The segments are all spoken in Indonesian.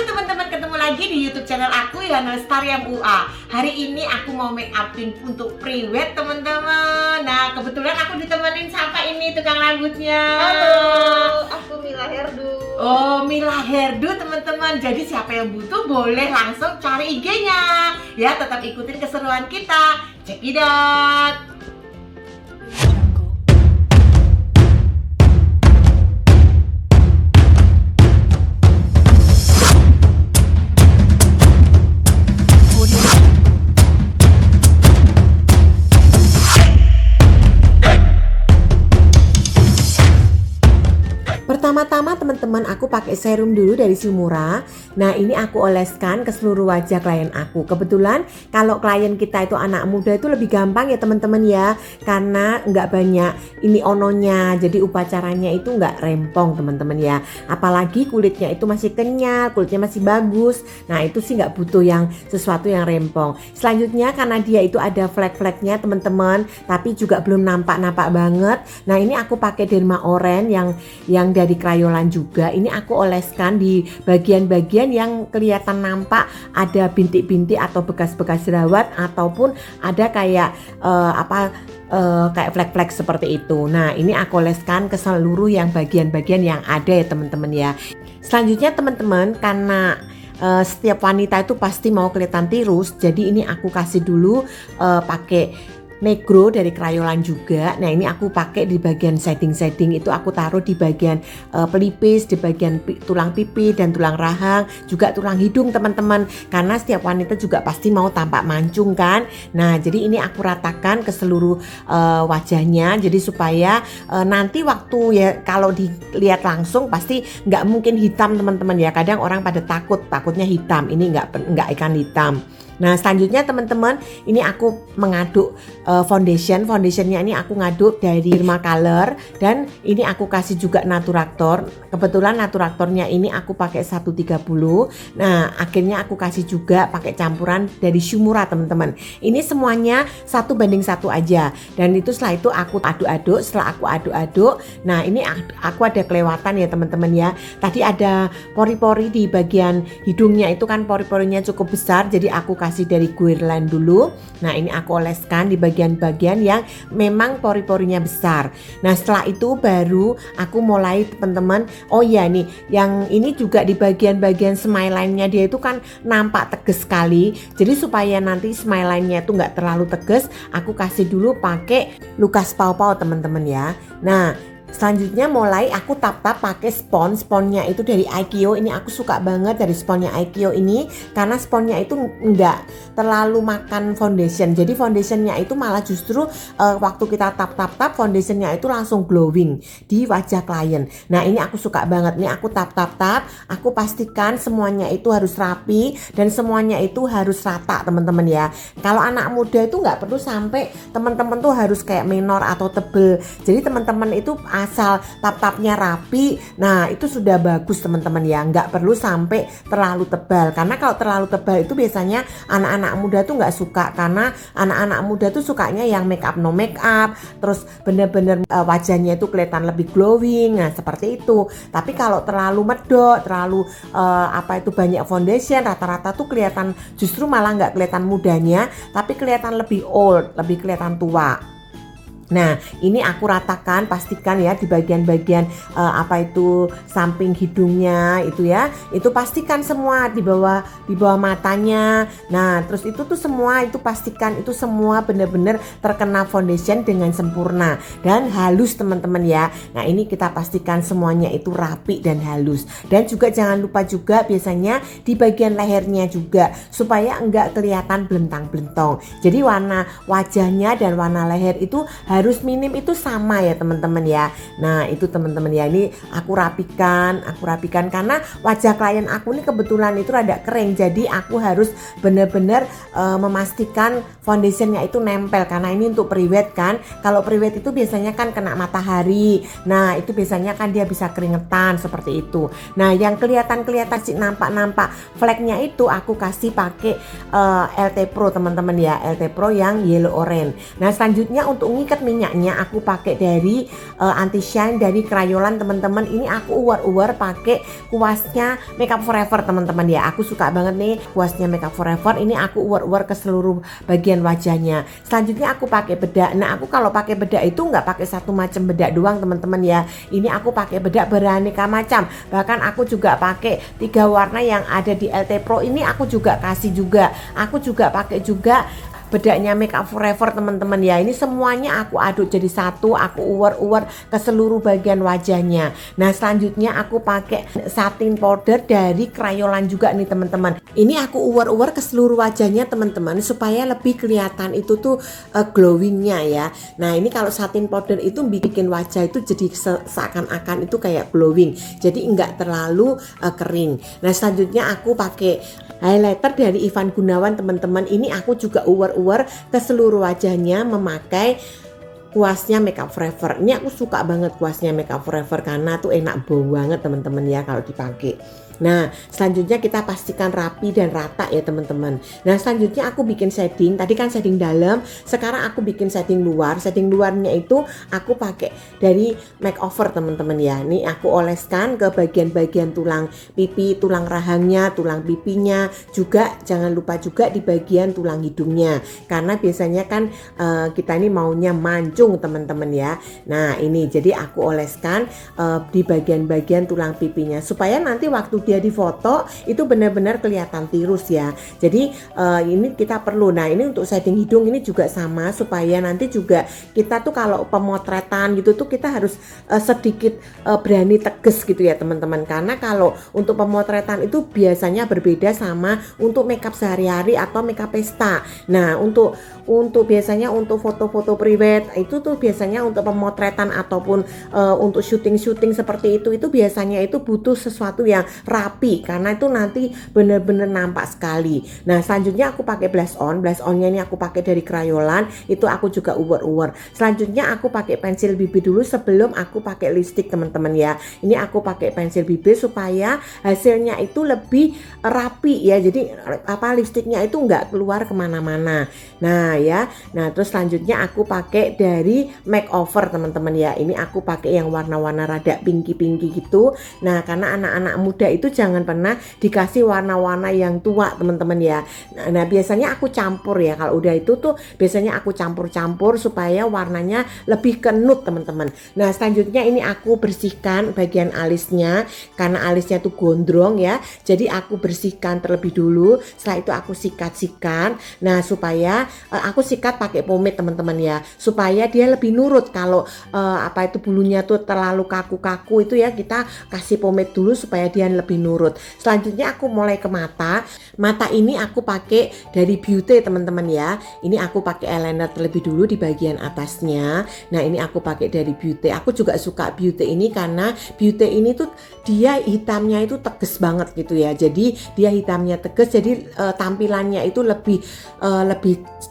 Halo teman-teman, ketemu lagi di YouTube channel aku Yana Lestari MUA. Hari ini aku mau make upin untuk priwet teman-teman. Nah, kebetulan aku ditemenin siapa ini tukang rambutnya. Halo, aku Mila Herdu. Oh, Mila Herdu teman-teman. Jadi siapa yang butuh boleh langsung cari IG-nya. Ya, tetap ikutin keseruan kita. Check it out. Pertama-tama teman-teman aku pakai serum dulu dari Shumura. Nah ini aku oleskan ke seluruh wajah klien aku. Kebetulan kalau klien kita itu anak muda itu lebih gampang ya teman-teman ya, karena nggak banyak ini ononya, jadi upacaranya itu nggak rempong teman-teman ya. Apalagi kulitnya itu masih kenyal, kulitnya masih bagus. Nah itu sih nggak butuh yang sesuatu yang rempong. Selanjutnya karena dia itu ada flek-fleknya teman-teman, tapi juga belum nampak-nampak banget. Nah ini aku pakai Derma Oren yang dari Crayolan juga. Ini aku oleskan di bagian-bagian yang kelihatan nampak ada bintik-bintik atau bekas-bekas jerawat ataupun ada kayak kayak flek-flek seperti itu. Nah ini aku oleskan ke seluruh yang bagian-bagian yang ada ya teman-teman ya. Selanjutnya teman-teman, karena setiap wanita itu pasti mau kelihatan tirus, jadi ini aku kasih dulu pakai Negro dari Crayolan juga. Nah ini aku pakai di bagian shading-shading itu, aku taruh di bagian pelipis, di bagian tulang pipi dan tulang rahang, juga tulang hidung teman-teman, karena setiap wanita juga pasti mau tampak mancung kan. Nah jadi ini aku ratakan ke seluruh wajahnya, jadi supaya nanti waktu ya kalau dilihat langsung pasti nggak mungkin hitam teman-teman ya. Kadang orang pada takutnya hitam, ini nggak akan hitam. Nah selanjutnya teman-teman, ini aku mengaduk foundationnya ini aku ngaduk dari Dermacolor, dan ini aku kasih juga Naturator. Kebetulan Naturatornya ini aku pakai 130. Nah akhirnya aku kasih juga pakai campuran dari Shumura teman-teman. Ini semuanya 1:1 aja, dan itu setelah itu aku aduk-aduk. Setelah aku aduk-aduk, nah ini aku ada kelewatan ya teman-teman ya. Tadi ada pori-pori di bagian hidungnya itu kan, pori-porinya cukup besar, jadi aku kasih dari Guerlain dulu. Nah ini aku oleskan di bagian-bagian yang memang pori-porinya besar. Nah setelah itu baru aku mulai teman-teman, oh ya nih yang ini juga di bagian-bagian smile line-nya dia itu kan nampak tegas sekali. Jadi supaya nanti smile line-nya itu nggak terlalu tegas, aku kasih dulu pakai Lucas Paw teman-teman ya. Nah selanjutnya mulai aku tap-tap pakai sponnya itu dari Aikyo. Ini aku suka banget dari sponnya Aikyo ini, karena sponnya itu enggak terlalu makan foundation. Jadi foundationnya itu malah justru waktu kita tap-tap foundationnya itu langsung glowing di wajah klien. Nah ini aku suka banget. Nih aku tap-tap, aku pastikan semuanya itu harus rapi dan semuanya itu harus rata teman-teman ya. Kalau anak muda itu nggak perlu sampai teman-teman tuh harus kayak menor atau tebel. Jadi teman-teman itu asal tap-tapnya rapi, nah itu sudah bagus teman-teman ya. Nggak perlu sampai terlalu tebal, karena kalau terlalu tebal itu biasanya anak-anak muda tuh nggak suka, karena anak-anak muda tuh sukanya yang make up no make up, terus bener-bener wajahnya itu kelihatan lebih glowing. Nah seperti itu. Tapi kalau terlalu medok, terlalu banyak foundation, rata-rata tuh kelihatan, justru malah nggak kelihatan mudanya, tapi kelihatan lebih old, lebih kelihatan tua. Nah ini aku ratakan, pastikan ya di bagian-bagian samping hidungnya itu ya, itu pastikan semua di bawah matanya. Nah terus itu tuh semua itu pastikan itu semua benar-benar terkena foundation dengan sempurna dan halus teman-teman ya. Nah ini kita pastikan semuanya itu rapi dan halus, dan juga jangan lupa juga biasanya di bagian lehernya juga, supaya enggak kelihatan belentang-belentong. Jadi warna wajahnya dan warna leher itu harus minim itu sama ya teman-teman ya. Nah itu teman-teman ya, ini aku rapikan karena wajah klien aku ini kebetulan itu rada kering, jadi aku harus benar-benar memastikan foundationnya itu nempel, karena ini untuk priwet kan. Kalau priwet itu biasanya kan kena matahari, nah itu biasanya kan dia bisa keringetan seperti itu. Nah yang kelihatan sih nampak fleknya itu aku kasih pakai LT Pro teman-teman ya, LT Pro yang yellow orange. Nah selanjutnya untuk ngikat minyaknya aku pakai dari anti shine dari Crayolan teman-teman. Ini aku uwer-uwer pakai kuasnya Makeup Forever teman-teman ya. Aku suka banget nih kuasnya Makeup Forever. Ini aku uwer-uwer ke seluruh bagian wajahnya. Selanjutnya aku pakai bedak. Nah, aku kalau pakai bedak itu nggak pakai satu macam bedak doang teman-teman ya. Ini aku pakai bedak beraneka macam. Bahkan aku juga pakai 3 warna yang ada di LT Pro. Ini aku juga kasih juga. Aku juga pakai juga bedaknya Makeup Forever teman-teman ya. Ini semuanya aku aduk jadi satu, aku uwer-uwer ke seluruh bagian wajahnya. Nah, selanjutnya aku pakai satin powder dari Crayolan juga nih teman-teman. Ini aku uwer-uwer ke seluruh wajahnya teman-teman supaya lebih kelihatan itu tuh glowingnya ya. Nah, ini kalau satin powder itu bikin wajah itu jadi seakan-akan itu kayak glowing. Jadi enggak terlalu kering. Nah, selanjutnya aku pakai highlighter dari Ivan Gunawan teman-teman. Ini aku juga uwer-uwer ke seluruh wajahnya memakai kuasnya Makeup Forever. Ini aku suka banget kuasnya Makeup Forever karena tuh enak banget teman-teman ya kalau dipakai. Nah, selanjutnya kita pastikan rapi dan rata ya teman-teman. Nah, selanjutnya aku bikin shading. Tadi kan shading dalam, sekarang aku bikin shading luar. Shading luarnya itu aku pakai dari makeover teman-teman ya. Nih aku oleskan ke bagian-bagian tulang pipi, tulang rahangnya, tulang pipinya. Juga jangan lupa juga di bagian tulang hidungnya. Karena biasanya kan kita ini maunya mancung teman-teman ya. Nah, ini jadi aku oleskan di bagian-bagian tulang pipinya supaya nanti waktu dia difoto itu benar-benar kelihatan tirus ya. Jadi ini kita perlu. Nah, ini untuk shading hidung ini juga sama supaya nanti juga kita tuh kalau pemotretan gitu tuh kita harus sedikit berani tegas gitu ya teman-teman. Karena kalau untuk pemotretan itu biasanya berbeda sama untuk makeup sehari-hari atau makeup pesta. Nah, untuk biasanya untuk foto-foto private itu tuh biasanya untuk pemotretan ataupun untuk syuting-syuting seperti itu biasanya itu butuh sesuatu yang rapi karena itu nanti bener-bener nampak sekali. Nah, selanjutnya aku pakai blush on. Blush onnya ini aku pakai dari Crayolan. Itu aku juga uwer-uwer. Selanjutnya aku pakai pensil bibir dulu sebelum aku pakai lipstick teman-teman ya. Ini aku pakai pensil bibir supaya hasilnya itu lebih rapi ya. Jadi lipsticknya itu nggak keluar kemana-mana. Nah ya. Nah, terus selanjutnya aku pakai dari makeover teman-teman ya. Ini aku pakai yang warna-warna rada pinky-pinky gitu. Nah, karena anak-anak muda itu jangan pernah dikasih warna-warna yang tua teman-teman ya. Nah, biasanya aku campur ya. Kalau udah itu tuh biasanya aku campur-campur supaya warnanya lebih ke nude teman-teman. Nah, selanjutnya ini aku bersihkan bagian alisnya karena alisnya tuh gondrong ya. Jadi aku bersihkan terlebih dulu. Setelah itu aku sikat-sikat. Nah, supaya aku sikat pakai pomade teman-teman ya. Supaya dia lebih nurut. Kalau bulunya tuh terlalu kaku-kaku itu ya kita kasih pomade dulu supaya dia lebih nurut. Selanjutnya aku mulai ke mata. Mata ini aku pakai dari Beauty teman-teman ya. Ini aku pakai eyeliner terlebih dulu di bagian atasnya. Nah, ini aku pakai dari Beauty. Aku juga suka Beauty ini karena Beauty ini tuh dia hitamnya itu tegas banget gitu ya. Jadi dia hitamnya tegas jadi tampilannya itu lebih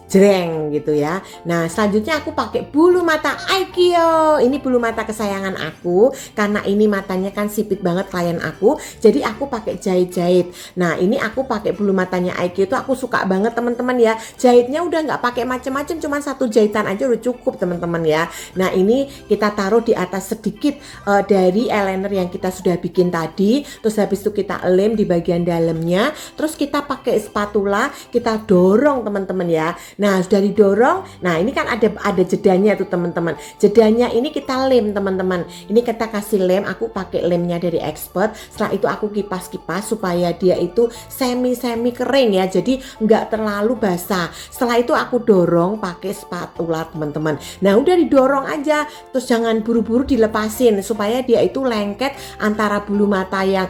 jreng gitu ya. Nah, selanjutnya aku pakai bulu mata Aikyo. Ini bulu mata kesayangan aku karena ini matanya kan sipit banget klien aku. Jadi aku pakai jahit-jahit. Nah, ini aku pakai bulu matanya Aikyo itu aku suka banget teman-teman ya. Jahitnya udah nggak pakai macam-macam, cuma satu jahitan aja udah cukup teman-teman ya. Nah, ini kita taruh di atas sedikit dari eyeliner yang kita sudah bikin tadi. Terus habis itu kita lem di bagian dalamnya. Terus kita pakai spatula, kita dorong teman-teman ya. Nah, sudah didorong. Nah, ini kan ada jedanya tuh teman-teman. Jedanya ini kita lem teman-teman. Ini kita kasih lem. Aku pakai lemnya dari Expert. Setelah itu aku kipas-kipas supaya dia itu semi kering ya. Jadi nggak terlalu basah. Setelah itu aku dorong pakai spatula teman-teman. Nah, udah didorong aja. Terus jangan buru-buru dilepasin supaya dia itu lengket antara bulu mata yang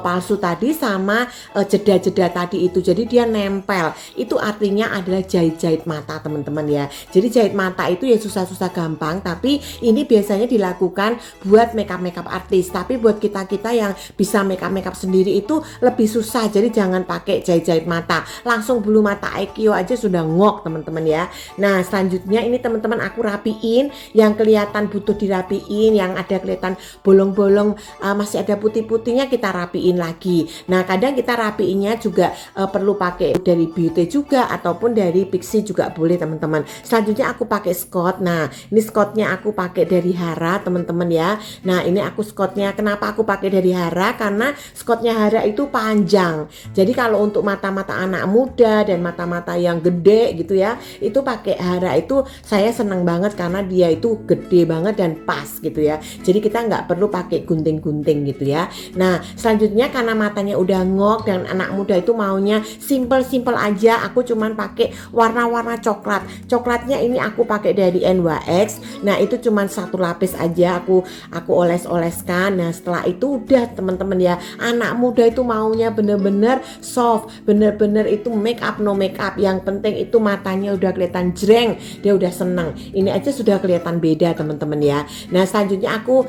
palsu tadi sama jeda-jeda tadi itu. Jadi dia nempel. Itu artinya adalah jahit-jahit mata teman-teman ya. Jadi jahit mata itu ya susah-susah gampang, tapi ini biasanya dilakukan buat makeup artis. Tapi buat kita yang bisa makeup sendiri itu lebih susah. Jadi jangan pakai jahit-jahit mata. Langsung bulu mata Aikyo aja sudah ngok teman-teman ya. Nah, selanjutnya ini teman-teman aku rapiin yang kelihatan butuh dirapiin, yang ada kelihatan bolong-bolong masih ada putih-putihnya kita rapiin lagi. Nah, kadang kita rapiinnya juga perlu pakai dari Beauty juga ataupun dari Pixi isi juga boleh teman-teman. Selanjutnya aku pakai Scott. Nah ini Scottnya aku pakai dari Hara teman-teman ya. Nah ini aku Scottnya, kenapa aku pakai dari Hara, karena Scottnya Hara itu panjang. Jadi kalau untuk mata-mata anak muda dan mata-mata yang gede gitu ya, itu pakai Hara itu saya seneng banget karena dia itu gede banget dan pas gitu ya. Jadi kita nggak perlu pakai gunting-gunting gitu ya. Nah selanjutnya karena matanya udah ngok dan anak muda itu maunya simple aja, aku cuman pakai warna-warna coklat. Coklatnya ini aku pakai dari NYX. Nah itu cuman satu lapis aja aku oles-oleskan. Nah setelah itu udah teman-teman ya, anak muda itu maunya bener-bener soft, bener-bener itu make up no make up. Yang penting itu matanya udah kelihatan jreng, dia udah seneng. Ini aja sudah kelihatan beda teman-teman ya. Nah selanjutnya aku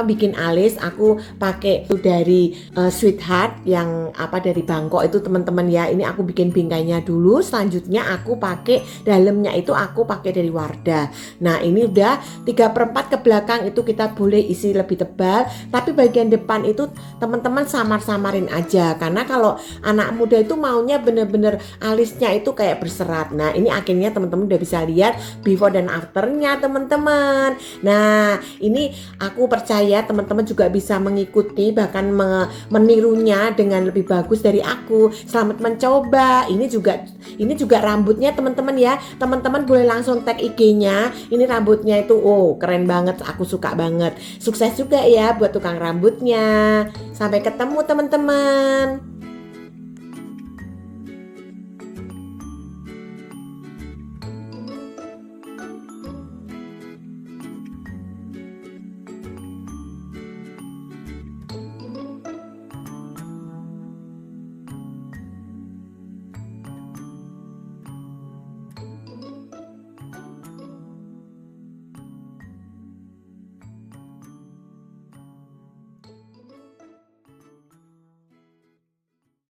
bikin alis, aku pakai itu dari Sweetheart yang dari Bangkok itu teman-teman ya. Ini aku bikin bingkainya dulu. Selanjutnya aku pakai dalamnya itu aku pakai dari Wardah. Nah ini udah 3/4 ke belakang itu kita boleh isi lebih tebal, tapi bagian depan itu teman-teman samar-samarin aja, karena kalau anak muda itu maunya bener-bener alisnya itu kayak berserat. Nah ini akhirnya teman-teman udah bisa lihat before dan afternya teman-teman. Nah ini aku percaya teman-teman juga bisa mengikuti, bahkan menirunya dengan lebih bagus dari aku. Selamat mencoba. Ini juga rambutnya teman-teman ya. Teman-teman boleh langsung tag IG-nya. Ini rambutnya itu keren banget, aku suka banget. Sukses juga ya buat tukang rambutnya. Sampai ketemu teman-teman.